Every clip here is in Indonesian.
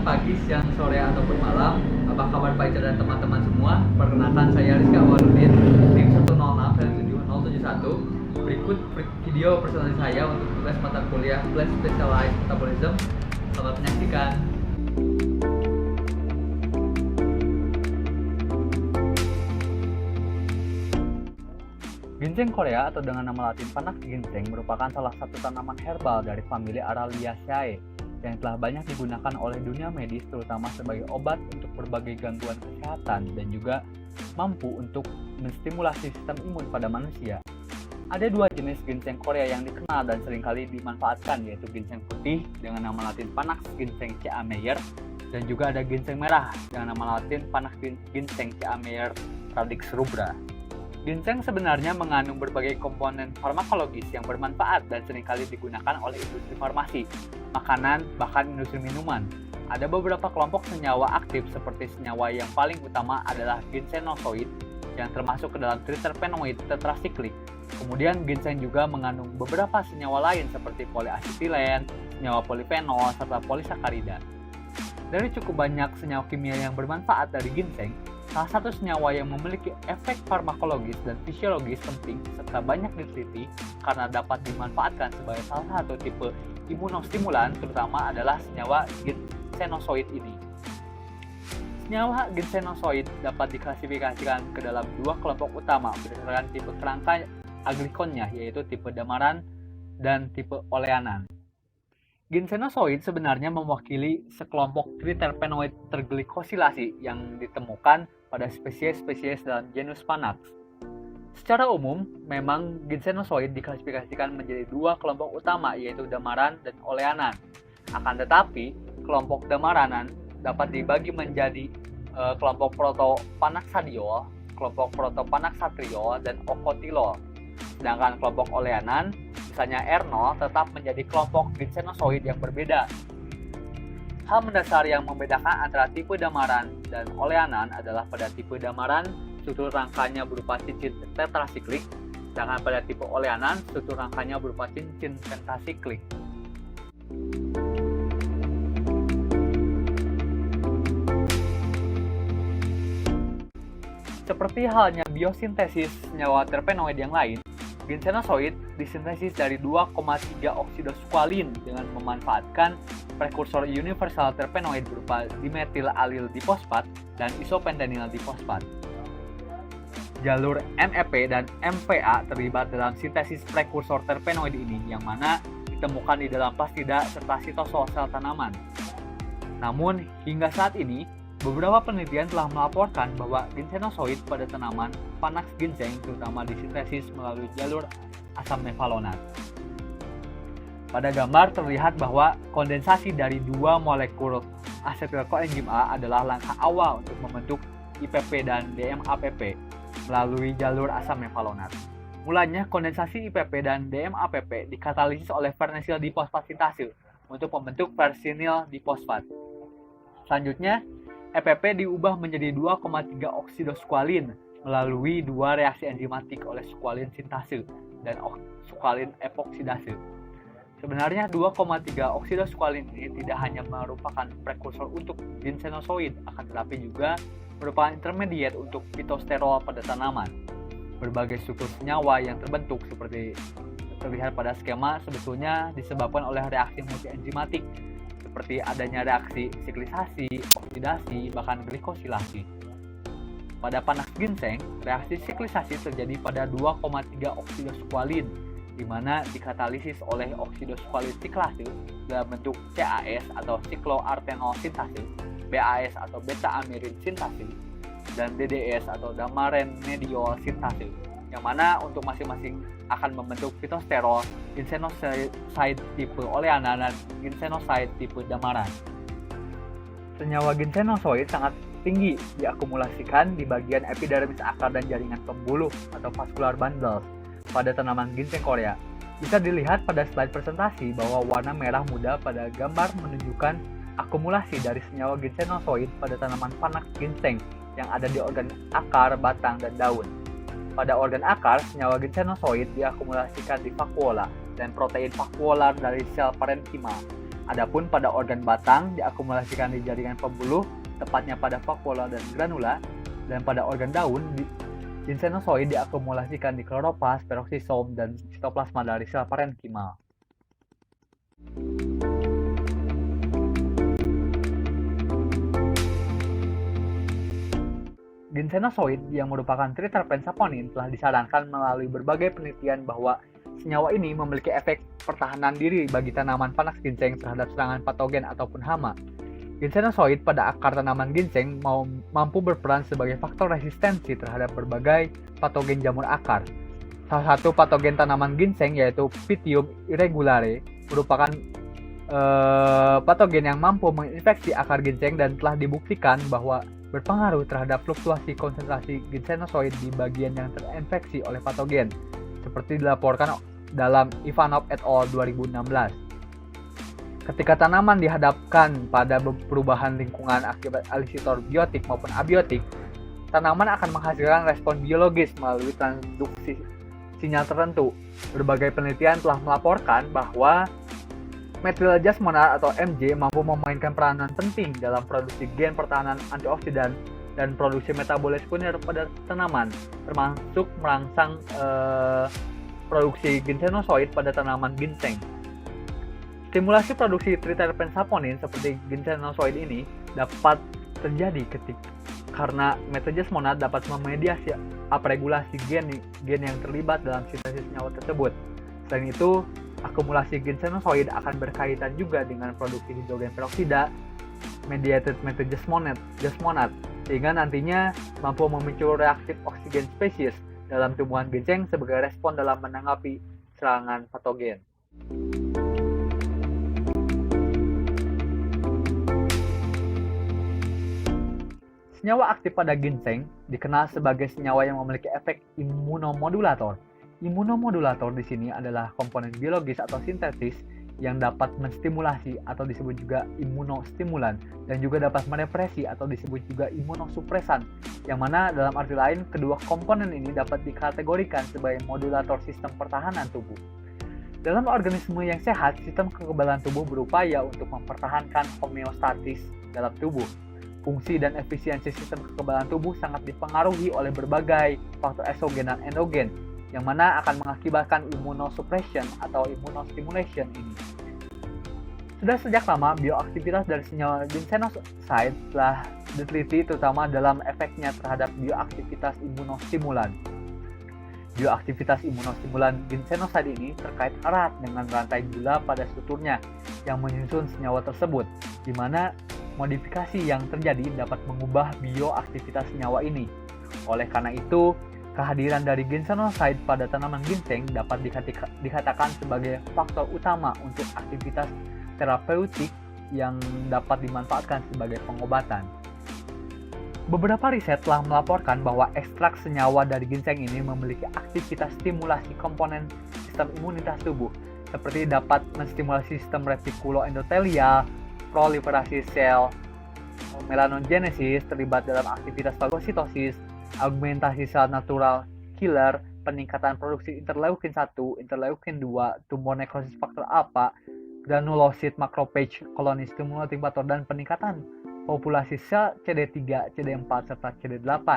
pagi, siang, sore, ataupun malam. Apa kabar Pak Ica dan teman-teman semua? Perkenalkan saya Rizky Awaludin, tim 10697071. Berikut video presentasi saya untuk tugas mata kuliah Blood Specialized Metabolism. Selamat menyaksikan. Ginseng Korea atau dengan nama latin Panax ginseng merupakan salah satu tanaman herbal dari famili Araliaceae yang telah banyak digunakan oleh dunia medis terutama sebagai obat untuk berbagai gangguan kesehatan dan juga mampu untuk menstimulasi sistem imun pada manusia. Ada dua jenis ginseng Korea yang dikenal dan seringkali dimanfaatkan, yaitu ginseng putih dengan nama latin Panax ginseng Ca Meyer dan juga ada ginseng merah dengan nama latin Panax ginseng Ca Meyer radix rubra. Ginseng sebenarnya mengandung berbagai komponen farmakologis yang bermanfaat dan seringkali digunakan oleh industri farmasi, makanan, bahkan industri minuman. Ada beberapa kelompok senyawa aktif seperti senyawa yang paling utama adalah ginsenosoid yang termasuk ke dalam triterpenoid tetrasiklik. Kemudian ginseng juga mengandung beberapa senyawa lain seperti poliasetilen, senyawa polifenol, serta polisakarida. Dari cukup banyak senyawa kimia yang bermanfaat dari ginseng, salah satu senyawa yang memiliki efek farmakologis dan fisiologis penting serta banyak diteliti karena dapat dimanfaatkan sebagai salah satu tipe imunostimulan terutama adalah senyawa ginsenosoid ini. Senyawa ginsenosoid dapat diklasifikasikan ke dalam dua kelompok utama berdasarkan tipe kerangka aglikonnya, yaitu tipe damaran dan tipe oleanan. Ginsenosoid sebenarnya mewakili sekelompok triterpenoid terglikosilasi yang ditemukan pada spesies-spesies dalam genus Panax. Secara umum, memang ginsenosoid diklasifikasikan menjadi dua kelompok utama, yaitu damaran dan oleanan. Akan tetapi, kelompok damaranan dapat dibagi menjadi kelompok protopanaxadiol, kelompok protopanaxatriol, dan okotilol. Sedangkan kelompok oleanan, misalnya R0, tetap menjadi kelompok ginsenosoid yang berbeda. Hal mendasar yang membedakan antara tipe damaran dan oleanan adalah pada tipe damaran, struktur rangkanya berupa cincin tetrasiklik, sedangkan pada tipe oleanan, struktur rangkanya berupa cincin pentasiklik. Seperti halnya biosintesis senyawa terpenoid yang lain, ginsenosoid disintesis dari 2,3 oksidosqualin dengan memanfaatkan prekursor universal terpenoid berupa dimetil alil difosfat dan isopentenyl difosfat. Jalur MEP dan MPA terlibat dalam sintesis prekursor terpenoid ini yang mana ditemukan di dalam plastida serta sitosol sel tanaman. Namun, hingga saat ini, beberapa penelitian telah melaporkan bahwa ginsenosoid pada tanaman Panax ginseng terutama disintesis melalui jalur asam mevalonat. Pada gambar terlihat bahwa kondensasi dari dua molekul asetil koenzim A adalah langkah awal untuk membentuk IPP dan DMAPP melalui jalur asam mevalonat. Mulanya kondensasi IPP dan DMAPP dikatalisis oleh farnesyl difosfat sintase untuk membentuk farnesyl difosfat. Selanjutnya, EPP diubah menjadi 2,3 oksidosqualin melalui dua reaksi enzimatik oleh squalin sintase dan squalin epoksidase. Sebenarnya 2,3 oksidosqualin ini tidak hanya merupakan prekursor untuk ginsenosoid, akan tetapi juga merupakan intermediate untuk phytosterol pada tanaman. Berbagai struktur senyawa yang terbentuk seperti terlihat pada skema sebetulnya disebabkan oleh reaksi multienzimatik seperti adanya reaksi siklisasi, oksidasi, bahkan glikosilasi. Pada Panax ginseng, reaksi siklisasi terjadi pada 2,3 oksidosqualin, di mana dikatalisis oleh oksidosqualin siklase dalam bentuk CAS atau sikloartenol sintase, BAS atau beta-amirin sintase, dan DDS atau damarenediol sintase, yang mana untuk masing-masing akan membentuk phytosterol, ginsenosid tipe oleanan, dan ginsenosid tipe damaran. Senyawa ginsenosoid sangat tinggi diakumulasikan di bagian epidermis akar dan jaringan pembuluh atau vascular bundles pada tanaman ginseng Korea. Bisa dilihat pada slide presentasi bahwa warna merah muda pada gambar menunjukkan akumulasi dari senyawa ginsenosoid pada tanaman Panax ginseng yang ada di organ akar, batang, dan daun. Pada organ akar, senyawa ginsenosoid diakumulasikan di vakuola dan protein vakuolar dari sel parenkima. Adapun pada organ batang diakumulasikan di jaringan pembuluh, tepatnya pada vakuola dan granula, dan pada organ daun ginsenosoid diakumulasikan di kloroplas, peroksisom, dan sitoplasma dari sel parenkimal. Ginsenosoid yang merupakan triterpen saponin telah disarankan melalui berbagai penelitian bahwa senyawa ini memiliki efek pertahanan diri bagi tanaman panas ginseng terhadap serangan patogen ataupun hama. Ginsenosoid pada akar tanaman ginseng mampu berperan sebagai faktor resistensi terhadap berbagai patogen jamur akar. Salah satu patogen tanaman ginseng yaitu Pythium irregulare merupakan patogen yang mampu menginfeksi akar ginseng dan telah dibuktikan bahwa berpengaruh terhadap fluktuasi konsentrasi ginsenosoid di bagian yang terinfeksi oleh patogen, seperti dilaporkan dalam Ivanov et al. 2016. Ketika tanaman dihadapkan pada perubahan lingkungan akibat alisitor biotik maupun abiotik, tanaman akan menghasilkan respon biologis melalui transduksi sinyal tertentu. Berbagai penelitian telah melaporkan bahwa methyl jasmonat atau MJ mampu memainkan peranan penting dalam produksi gen pertahanan antioksidan dan produksi metabolit sekunder pada tanaman, termasuk merangsang produksi ginsenosoid pada tanaman ginseng. Stimulasi produksi triterpen saponin seperti ginsenosoid ini dapat terjadi karena methyljasmonat dapat memediasi upregulasi gen yang terlibat dalam sintesis senyawa tersebut. Selain itu, akumulasi ginsenosoid akan berkaitan juga dengan produksi hidrogen peroksida mediated methyljasmonat sehingga nantinya mampu memicu reaktif oksigen spesies dalam tumbuhan ginseng sebagai respon dalam menanggapi serangan patogen. Senyawa aktif pada ginseng dikenal sebagai senyawa yang memiliki efek imunomodulator. Imunomodulator di sini adalah komponen biologis atau sintetis yang dapat menstimulasi atau disebut juga imunostimulan dan juga dapat merepresi atau disebut juga imunosupresan, yang mana dalam arti lain kedua komponen ini dapat dikategorikan sebagai modulator sistem pertahanan tubuh. Dalam organisme yang sehat, sistem kekebalan tubuh berupaya untuk mempertahankan homeostatis dalam tubuh. Fungsi dan efisiensi sistem kekebalan tubuh sangat dipengaruhi oleh berbagai faktor eksogen dan endogen, yang mana akan mengakibatkan immunosuppression atau immunostimulation ini. Sudah sejak lama, bioaktivitas dari senyawa ginsenosoid telah diteliti terutama dalam efeknya terhadap bioaktivitas imunostimulan. Bioaktivitas imunostimulan ginsenosoid ini terkait erat dengan rantai gula pada strukturnya yang menyusun senyawa tersebut, di mana modifikasi yang terjadi dapat mengubah bioaktivitas senyawa ini. Oleh karena itu, kehadiran dari ginsenosoid pada tanaman ginseng dapat dikatakan sebagai faktor utama untuk aktivitas terapeutik yang dapat dimanfaatkan sebagai pengobatan. Beberapa riset telah melaporkan bahwa ekstrak senyawa dari ginseng ini memiliki aktivitas stimulasi komponen sistem imunitas tubuh, seperti dapat menstimulasi sistem retikuloendotelial, proliferasi sel, melanogenesis, terlibat dalam aktivitas fagositosis, augmentasi sel natural killer, peningkatan produksi interleukin 1, interleukin 2, tumor nekrosis faktor alpha, granulosit macrophage koloni stimulator dan peningkatan populasi sel CD3, CD4, serta CD8.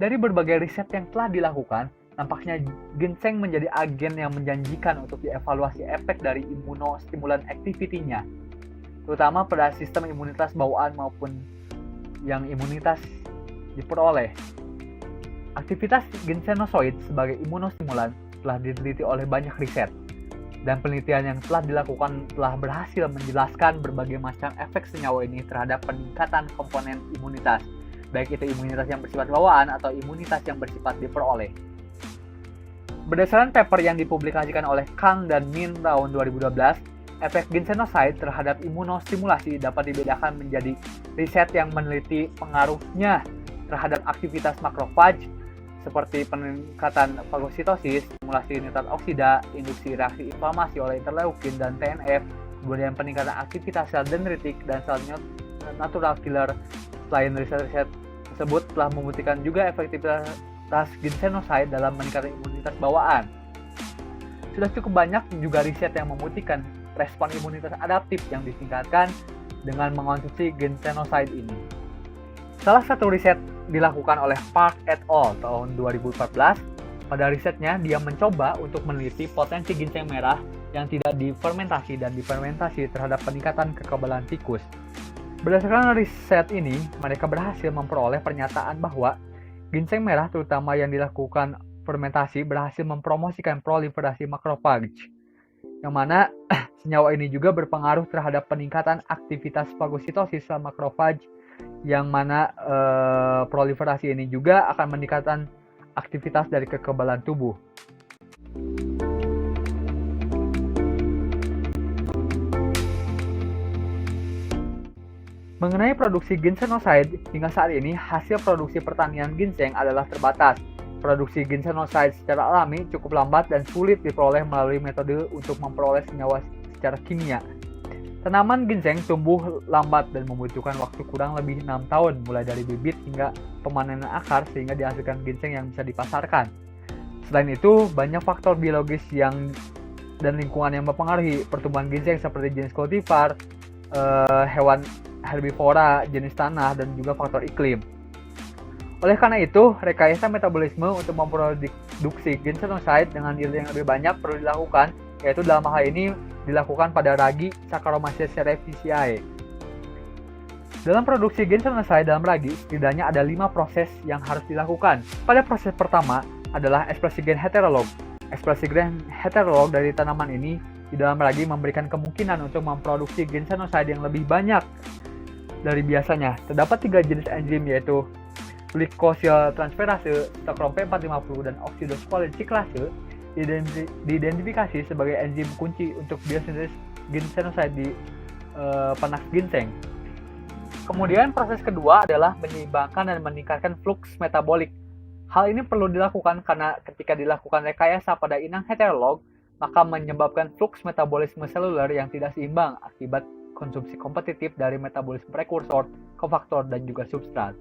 Dari berbagai riset yang telah dilakukan, nampaknya ginseng menjadi agen yang menjanjikan untuk dievaluasi efek dari imunostimulan activity-nya, terutama pada sistem imunitas bawaan maupun yang imunitas diperoleh. Aktivitas ginsenosoid sebagai imunostimulan telah diteliti oleh banyak riset, dan penelitian yang telah dilakukan telah berhasil menjelaskan berbagai macam efek senyawa ini terhadap peningkatan komponen imunitas, baik itu imunitas yang bersifat bawaan atau imunitas yang bersifat diperoleh. Berdasarkan paper yang dipublikasikan oleh Kang dan Min tahun 2012, efek ginsenosoid terhadap imunostimulasi dapat dibedakan menjadi riset yang meneliti pengaruhnya terhadap aktivitas makrofage seperti peningkatan fagositosis, stimulasi nitrat oksida, induksi reaksi inflamasi oleh interleukin dan TNF, kemudian peningkatan aktivitas sel dendritik dan sel natural killer. Selain riset-riset tersebut telah membuktikan juga efektivitas ginsenosoid dalam meningkatkan imunitas bawaan. Sudah cukup banyak juga riset yang membuktikan respon imunitas adaptif yang ditingkatkan dengan mengonsumsi ginsenoside ini. Salah satu riset dilakukan oleh Park et al. Tahun 2014. Pada risetnya, dia mencoba untuk meneliti potensi ginseng merah yang tidak difermentasi dan difermentasi terhadap peningkatan kekebalan tikus. Berdasarkan riset ini, mereka berhasil memperoleh pernyataan bahwa ginseng merah terutama yang dilakukan fermentasi berhasil mempromosikan proliferasi makrofage, yang mana senyawa ini juga berpengaruh terhadap peningkatan aktivitas fagositosis sel makrofage, yang mana proliferasi ini juga akan meningkatkan aktivitas dari kekebalan tubuh. Mengenai produksi ginsenoside, hingga saat ini hasil produksi pertanian ginseng adalah terbatas. Produksi ginsenoside secara alami cukup lambat dan sulit diperoleh melalui metode untuk memperoleh senyawa secara kimia. Tanaman ginseng tumbuh lambat dan membutuhkan waktu kurang lebih 6 tahun mulai dari bibit hingga pemanenan akar sehingga dihasilkan ginseng yang bisa dipasarkan. Selain itu, banyak faktor biologis dan lingkungan yang mempengaruhi pertumbuhan ginseng seperti jenis kultivar, hewan herbivora, jenis tanah, dan juga faktor iklim. Oleh karena itu, rekayasa metabolisme untuk memproduksi ginsenoside dengan yield yang lebih banyak perlu dilakukan, yaitu dalam hal ini dilakukan pada ragi Saccharomyces cerevisiae. Dalam produksi ginsenoside dalam ragi, setidaknya ada 5 proses yang harus dilakukan. Pada proses pertama adalah ekspresi gen heterolog. Ekspresi gen heterolog dari tanaman ini di dalam ragi memberikan kemungkinan untuk memproduksi ginsenoside yang lebih banyak dari biasanya. Terdapat 3 jenis enzim yaitu glikosyltransferase, Stochrom P450, dan oksidosqualene cyclase diidentifikasi sebagai enzim kunci untuk biosintesis ginsenoside di panas ginseng. Kemudian proses kedua adalah menyeimbangkan dan meningkatkan fluks metabolik. Hal ini perlu dilakukan karena ketika dilakukan rekayasa pada inang heterolog, maka menyebabkan fluks metabolisme seluler yang tidak seimbang akibat konsumsi kompetitif dari metabolisme prekursor, kofaktor, dan juga substrat.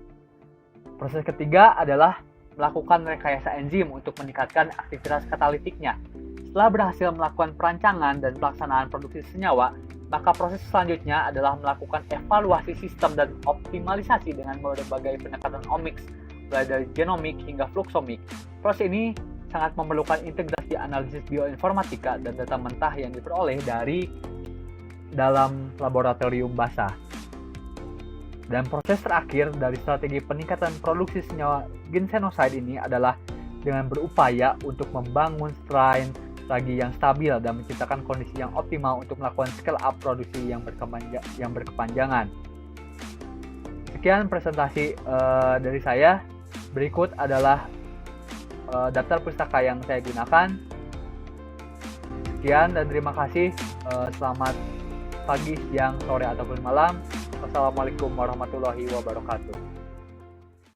Proses ketiga adalah melakukan rekayasa enzim untuk meningkatkan aktivitas katalitiknya. Setelah berhasil melakukan perancangan dan pelaksanaan produksi senyawa, maka proses selanjutnya adalah melakukan evaluasi sistem dan optimalisasi dengan berbagai pendekatan omics, mulai dari genomik hingga fluxomik. Proses ini sangat memerlukan integrasi analisis bioinformatika dan data mentah yang diperoleh dari dalam laboratorium basah. Dan proses terakhir dari strategi peningkatan produksi senyawa ginsenoside ini adalah dengan berupaya untuk membangun strain ragi yang stabil dan menciptakan kondisi yang optimal untuk melakukan scale up produksi yang berkepanjangan. Sekian presentasi dari saya. Berikut adalah daftar pustaka yang saya gunakan. Sekian dan terima kasih. Selamat pagi, siang, sore, ataupun malam. Wassalamualaikum warahmatullahi wabarakatuh.